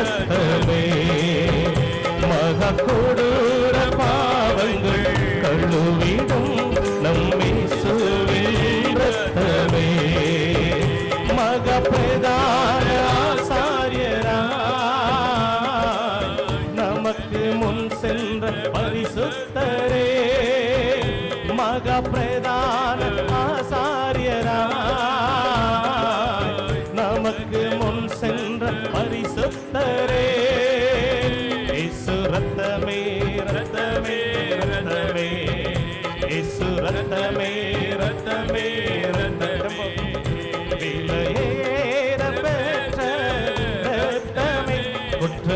ரத்தமே மகா கொடூர பாவங்கள் கழுவிடும் நம்மேசுவின் ரத்தமே மகா பிரதான ஆசாரியராய் நமக்கு முன் சென்ற பரிசுத்தரே மகா பிரதான ஆசாரியராய் நமக்கு முன் சென்ற பரிசுத்தரே இயேசு ரத்தமே ரத்தமே ரத்தமே இயேசு ரத்தமே ரத்தமே ரத்தமே விலையேற பெற்ற ரத்தமே குற்ற